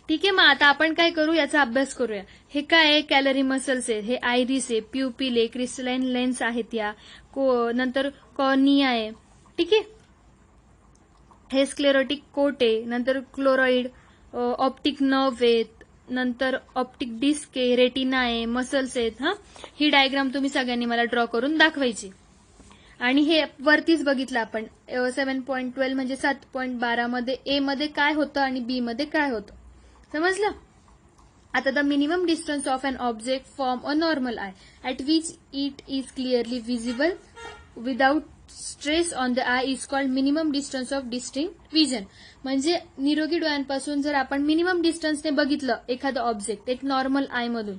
ठीक आहे, मग आता आपण काय करू, याचा अभ्यास करूया. हे काय आहे, कॅलरी मसल्स आहे, हे आयरिस आहे, प्युपिल आहे, क्रिस्टलाइन लेन्स आहेत या, नंतर कॉर्निया आहे. ठीक आहे, हे स्क्लेरोटिक कोट आहे, नंतर क्लोराइड, ऑप्टिक नर्व आहेत, नंतर ऑप्टिक डिस्क आहे, रेटिना आहे, मसल्स आहेत. ही डायग्राम तुम्ही सगळ्यांनी मला ड्रॉ करून दाखवायची. आणि हे वरतीच बघितलं आपण 7.12 म्हणजे 7.12 मध्ये ए मध्ये काय होतं आणि बी मध्ये काय होतं, समजलं. आता the minimum distance of an object from a normal eye at which it is clearly visible without stress on the eye is called minimum distance of distinct vision. म्हणजे निरोगी डोळ्यांपासून जर आपण मिनिमम डिस्टन्सने बघितलं एखादं ऑब्जेक्ट एक नॉर्मल आय मधून,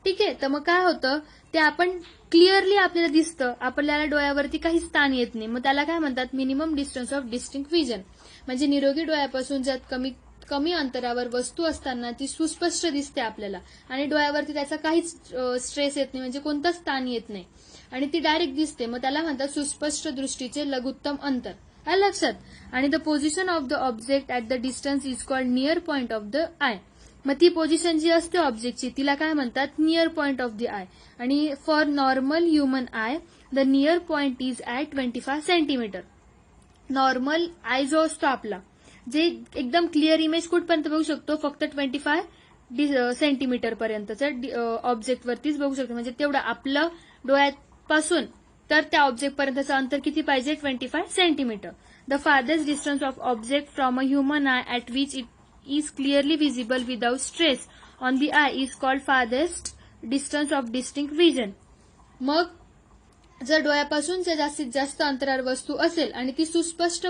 ठीक आहे, तर मग काय होतं, ते आपण क्लिअरली आपल्याला दिसतं, आपल्याला डोळ्यावरती काही स्थान येत नाही. मग त्याला काय म्हणतात, minimum distance of distinct vision. म्हणजे निरोगी डोळ्यापासून जर कमी अंतरावर वस्तू असताना ती सुस्पष्ट दिसते आपल्याला आणि डोळ्यावरती त्याचा काहीच स्ट्रेस येत नाही, म्हणजे कोणतंच स्थान येत नाही आणि ती डायरेक्ट दिसते. मग त्याला म्हणतात सुस्पष्ट दृष्टीचे लघुत्तम अंतर. आलं लक्षात. आणि the position of the object at the distance is called near point of the eye. मग ती पोझिशन जी असते ऑब्जेक्टची तिला काय म्हणतात, near point of the eye. आणि for normal human eye the near point is at 25 centimetre. Normal eye जो असतो आपला, जे एकदम क्लिअर इमेज कुठपर्यंत बघू शकतो, फक्त 25 सेंटीमीटर पर्यंतचं ऑब्जेक्ट वरतीच बघू शकतो. म्हणजे तेवढं आपलं डोळ्यापासून तर त्या ऑब्जेक्ट पर्यंतचं अंतर किती पाहिजे, 25 centimetre. The farthest distance of object from a human I at which it is clearly visible without stress on the eye is called farthest distance of distinct vision. मग जर डोळ्यापासून जास्तीत जास्त अंतरावर वस्तू असेल आणि ती सुस्पष्ट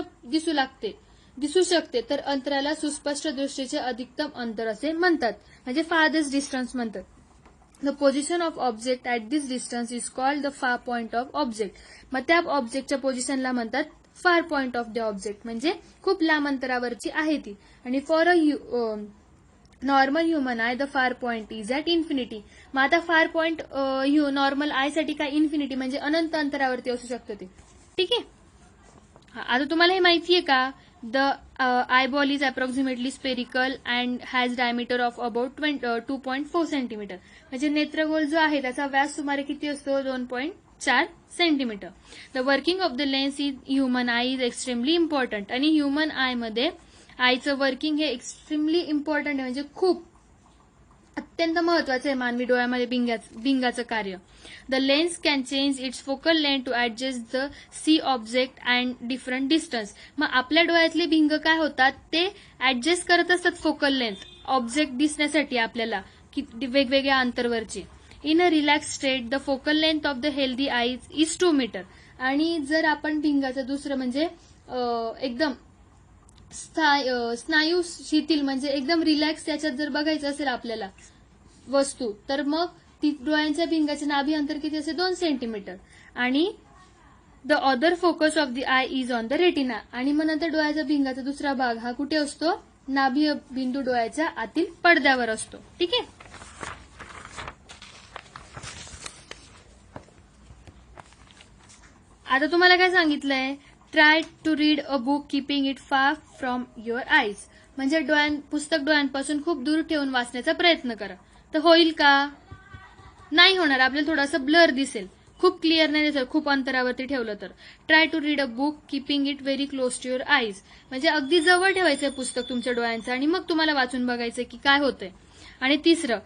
दिसू शकते तर अंतराला सुस्पष्ट दृष्टीचे अधिकतम अंतर असे म्हणतात, म्हणजे फार्देस्ट डिस्टन्स म्हणतात. The position of object at this distance is called the far point of object. मग त्या ऑब्जेक्टच्या पोझिशनला म्हणतात फार पॉइंट ऑफ द ऑब्जेक्ट, म्हणजे खूप लांब अंतरावरची आहे ती. आणि for a normal human eye the far point is at infinity. मग आता फार पॉइंट नॉर्मल आय साठी काय, इन्फिनिटी म्हणजे अनंत अंतरावरती असू शकतं ते. ठीक आहे, आता तुम्हाला हे माहितीये का, the eyeball is approximately spherical and has diameter of about 2.4 centimetre. म्हणजे नेत्रगोल जो आहे त्याचा व्यास सुमारे किती असतो, 2.4 centimetre. The working of the lens in human I is extremely important. आणि ह्युमन आय मध्ये आयचं वर्किंग हे एक्स्ट्रीमली इम्पॉर्टंट आहे, म्हणजे खूप अत्यंत महत्वाचं आहे मानवी डोळ्यामध्ये भिंगाचं कार्य. The lens can change its focal length to adjust the see object and different distance. मग आपल्या डोळ्यातले भिंग काय होतात, ते ऍडजस्ट करत असतात फोकल लेंथ ऑब्जेक्ट दिसण्यासाठी आपल्याला वेगवेगळ्या अंतरवरची. In a relax state the focal length of the healthy eye is 2 metre. आणि जर आपण भिंगाचं दुसरं म्हणजे एकदम स्नायू शिथिल म्हणजे एकदम रिलॅक्स त्याच्यात जर बघायचं असेल आपल्याला वस्तू, तर मग ती डोळ्यांच्या भिंगाचे नाभी अंतर किती असेल, 2 सेंटीमीटर. आणि the other focus of the eye is on the retina. आणि मग नंतर डोळ्याच्या भिंगाचा दुसरा भाग हा कुठे असतो, नाभी बिंदू डोळ्याच्या आतील पडद्यावर असतो. ठीक आहे, आता तुम्हाला काय सांगितलंय, try to read a book keeping it far from your eyes. म्हणजे पुस्तक डोळ्यांपासून खूप दूर ठेवून वाचण्याचा प्रयत्न करा. तर होईल का, नाही होणार, आपल्याला थोडासा ब्लर दिसेल, खूप क्लिअर नाही दिसेल खूप अंतरावरती ठेवलं तर. Try to read a book keeping it very close to your eyes. म्हणजे अगदी जवळ ठेवायचंय पुस्तक तुमच्या डोळ्यांचं आणि मग तुम्हाला वाचून बघायचं की काय होतंय. आणि तिसरं,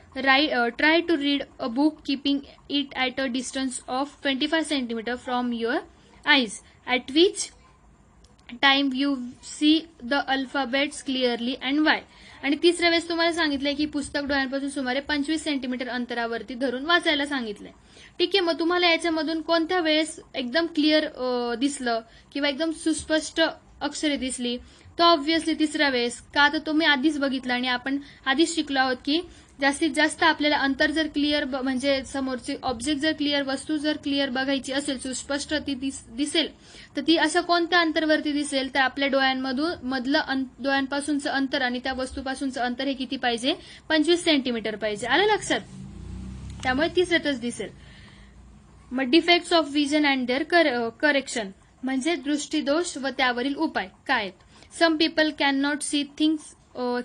try to read a book keeping it at a distance of 25 centimetre from your eyes at which time you see the alphabets clearly and why. आणि तिसऱ्या वेळेस तुम्हाला सांगितलंय की पुस्तक डोळ्यांपासून सुमारे 25 सेंटीमीटर अंतरावरती धरून वाचायला सांगितलंय. ठीक आहे, मग तुम्हाला याच्यामधून कोणत्या वेळेस एकदम क्लिअर दिसलं किंवा एकदम सुस्पष्ट अक्षरे दिसली, तो ऑब्व्हियसली तिसऱ्या वेळेस का, तर तुम्ही आधीच बघितलं आणि आपण आधीच शिकलो आहोत की जास्तीत जास्त आपल्याला अंतर जर क्लिअर म्हणजे समोरची ऑब्जेक्ट जर क्लिअर, वस्तू जर क्लिअर बघायची असेल, सुस्पष्ट ती दिसेल, तर ती अशा कोणत्या अंतरवरती दिसेल, तर आपल्या डोळ्यांपासूनचं अंतर आणि त्या वस्तूपासूनचं अंतर हे किती पाहिजे, 25 सेंटीमीटर पाहिजे. आलं लक्षात. त्यामुळे तिसऱ्यातच दिसेल. मग defects of vision and their correction म्हणजे दृष्टीदोष व त्यावरील उपाय काय आहेत. Some people can not see things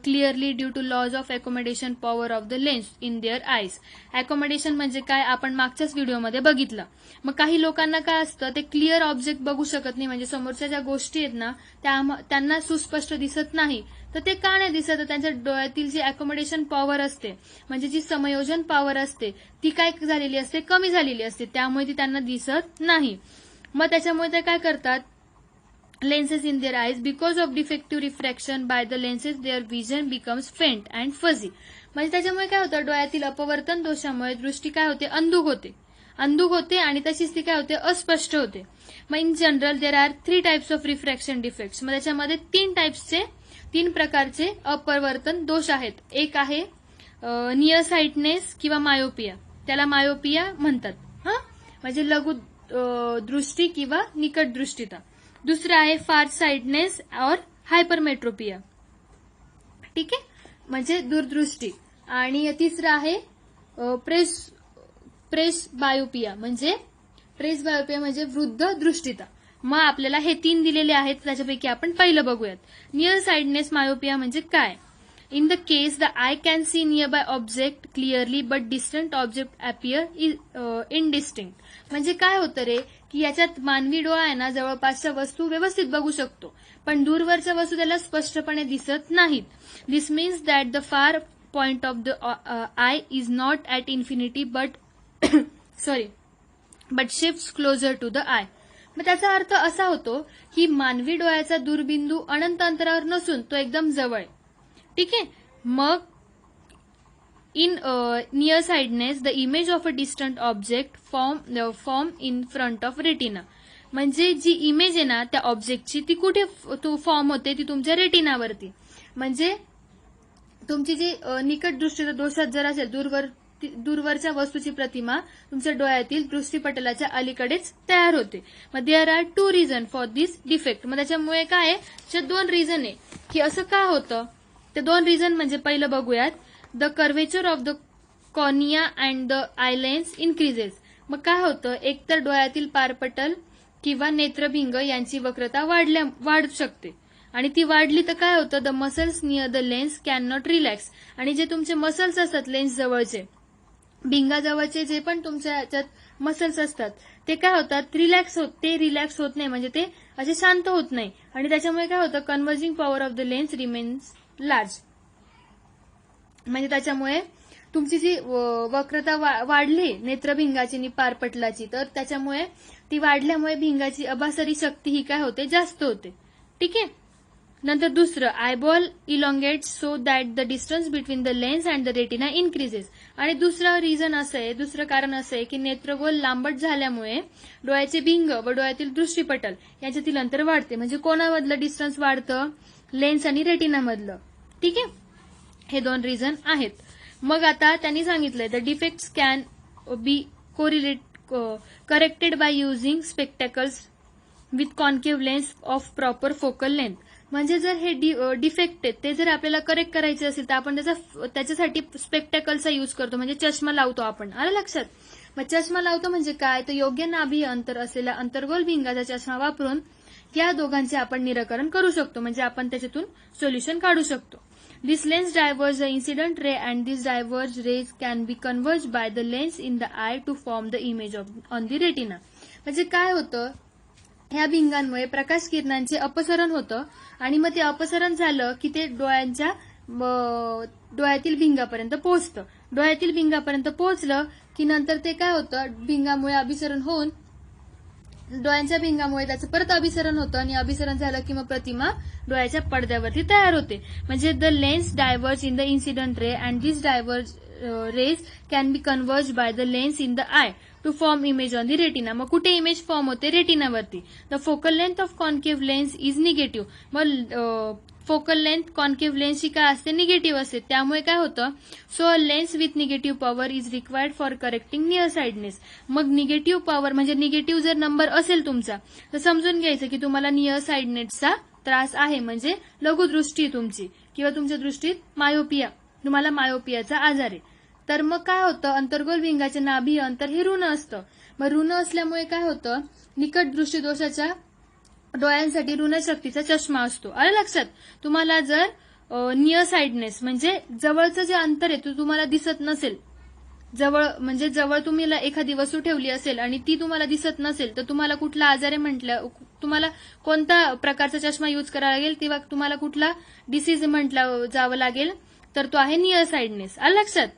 clearly due to loss of accommodation power of the lens in their eyes. Accommodation म्हणजे काय आपण मागच्याच व्हिडिओमध्ये बघितलं. मग काही लोकांना काय असतं ते क्लिअर ऑब्जेक्ट बघू शकत नाही, म्हणजे समोरच्या ज्या गोष्टी आहेत ना त्यांना सुस्पष्ट दिसत नाही. तर ते का नाही दिसत? तर त्यांच्या डोळ्यातील जी अकोमोडेशन पॉवर असते म्हणजे जी समायोजन पॉवर असते ती काय झालेली असते, कमी झालेली असते, त्यामुळे ती त्यांना दिसत नाही. मग त्याच्यामुळे ते काय करतात, lenses in their eyes because of defective refraction by the lenses their vision becomes faint and fuzzy. म्हणजे त्याच्यामुळे काय होतं, डोळ्यातील अपवर्तन दोषामुळे दृष्टी काय होते, अंधुक होते आणि तशीच ती काय होते, अस्पष्ट होते. मग in general there are 3 types of refraction defects. मग त्याच्यामध्ये 3 प्रकारचे अपवर्तन दोष आहेत. एक आहे नियर साइटनेस किंवा मायोपिया, त्याला मायोपिया म्हणतात. म्हणजे लघु दृष्टी किंवा निकट दृष्टीता. दुसरा आहे फार साइडनेस और हायपरमेट्रोपिया, ठीक आहे, म्हणजे दूरदृष्टी. आणि तिसरा आहे प्रेस बायोपिया म्हणजे वृद्ध दृष्टीता. मग आपल्याला हे 3 दिलेले आहेत, त्याच्यापैकी आपण पहिलं बघूयात. नियर साइडनेस मायोपिया म्हणजे काय? In the case, the eye can see nearby object clearly, but distant object appear indistinct. म्हणजे काय होतं रे, की याच्यात मानवी डोळा आहे ना जवळपासच्या वस्तू व्यवस्थित बघू शकतो, पण दूरवरच्या वस्तू त्याला स्पष्टपणे दिसत नाहीत. This means that the far point of the eye is not at infinity but shifts closer to the eye. मग त्याचा अर्थ असा होतो की मानवी डोळ्याचा दूरबिंदू अनंत अंतरावर नसून तो एकदम जवळ, ठीक आहे. मग in near sightedness the image of a distant object form in front of retina. म्हणजे जी इमेज आहे ना त्या ऑब्जेक्टची ती कुठे फॉर्म होते, ती तुमच्या रेटिनावरती. म्हणजे तुमची जी निकट दृष्टीचा दोषात जर असेल, दूरवरच्या वस्तूची प्रतिमा तुमच्या डोळ्यातील दृष्टीपटलाच्या अलीकडेच तयार होते. मग there are 2 reason for this defect. मग त्याच्यामुळे काय आहे, 2 रिझन आहे की असं का होतं. ते 2 रिझन म्हणजे पहिलं बघूयात, the curvature of the cornea and the eye lens increases. मग काय होतं, एकतर डोळ्यातील पारपटल किंवा नेत्रभिंग यांची वक्रता वाढू शकते, आणि ती वाढली तर काय होतं, the muscles near the lens can not relax. आणि जे तुमचे मसल्स असतात लेन्स जवळचे, भिंगाजवळचे जे पण तुमच्या याच्यात मसल्स असतात ते काय होतात, रिलॅक्स होत नाही, म्हणजे ते असे शांत होत नाही. आणि त्याच्यामुळे काय होतं, converging power of the lens remains large. म्हणजे त्याच्यामुळे तुमची जी वक्रता वाढली नेत्रभिंगाची आणि पारपटलाची, तर त्याच्यामुळे ती वाढल्यामुळे भिंगाची अभासरी शक्ती ही काय होते, जास्त होते, ठीक आहे. नंतर दुसरं, eyeball elongate so that the distance between the lens and the retina increases. आणि दुसरं कारण असं आहे की नेत्रगोल लांबट झाल्यामुळे डोळ्याचे भिंग व डोळ्यातील दृष्टीपटल यांच्यातील अंतर वाढते. म्हणजे कोणामधलं डिस्टन्स वाढतं, लेन्स आणि रेटिनामधलं, ठीक आहे. हे 2 रिझन आहेत. मग आता त्यांनी सांगितलंय the defects can be corrected by using spectacles with concave lens of proper focal length. म्हणजे जर हे डिफेक्ट आहेत ते जर आपल्याला करेक्ट करायचे असेल तर आपण त्याच्यासाठी स्पेक्टॅकलचा यूज करतो, म्हणजे चष्मा लावतो आपण. आलं लक्षात? मग चष्मा लावतो म्हणजे काय, तर योग्य नाभी अंतर असलेला अंतर्गोल भिंगाचा चष्मा वापरून या दोघांचे आपण निराकरण करू शकतो, म्हणजे आपण त्याच्यातून सोल्युशन काढू शकतो. This lens diverges the incident ray and these diverged rays can be converged by the lens in the eye to form the image on the retina. म्हणजे काय होतं, ह्या भिंगांमुळे प्रकाश किरणांचे अपसरण होतं आणि मग ते अपसरण झालं की ते डोळ्यातील भिंगापर्यंत पोहोचतं. डोळ्यातील भिंगापर्यंत पोहोचलं की नंतर ते काय होतं, भिंगामुळे अभिसरण होऊन डोळ्यांच्या भिंगामुळे त्याचं परत अभिसरण होतं आणि अभिसरण झालं की मग प्रतिमा डोळ्याच्या पडद्यावरती तयार होते. म्हणजे the lens diverge in the incident ray and this diverge rays can be converge by the lens in the eye to form image on the retina. मग कुठे इमेज फॉर्म होते, रेटिनावरती. The focal length of concave lens is negative. मग focal length concave लेन्सची काय असते, negative असते. त्यामुळे काय होतं, so a lens with negative power is required for correcting near sightedness. मग निगेटिव्ह पॉवर म्हणजे निगेटिव्ह जर नंबर असेल तुमचा तर समजून घ्यायचं की तुम्हाला नियर साइडनेसचा त्रास आहे, म्हणजे लघुदृष्टी तुमची किंवा तुमच्या दृष्टीत तुम्हाला मायोपियाचा आजार आहे. तर मग काय होतं, अंतर्गोल भिंगाचे नाभी अंतर हे ऋण असतं. मग ऋण असल्यामुळे काय होतं, निकट दृष्टीदोषाच्या डोळ्यांसाठी ऋण शक्तीचा चष्मा असतो. आलं लक्षात? तुम्हाला जर नियर साइडनेस म्हणजे जवळचं जे अंतर आहे ते तुम्हाला दिसत नसेल. जवळ म्हणजे जवळ तुम्ही एखादी वस्तू ठेवली असेल आणि ती तुम्हाला दिसत नसेल तर तुम्हाला कुठला आजार आहे म्हटलं, तुम्हाला कोणता प्रकारचा चष्मा यूज करावा लागेल किंवा तुम्हाला कुठला डिसीज म्हटलं जावं लागेल तर तो आहे नियर साइडनेस. आलं लक्षात.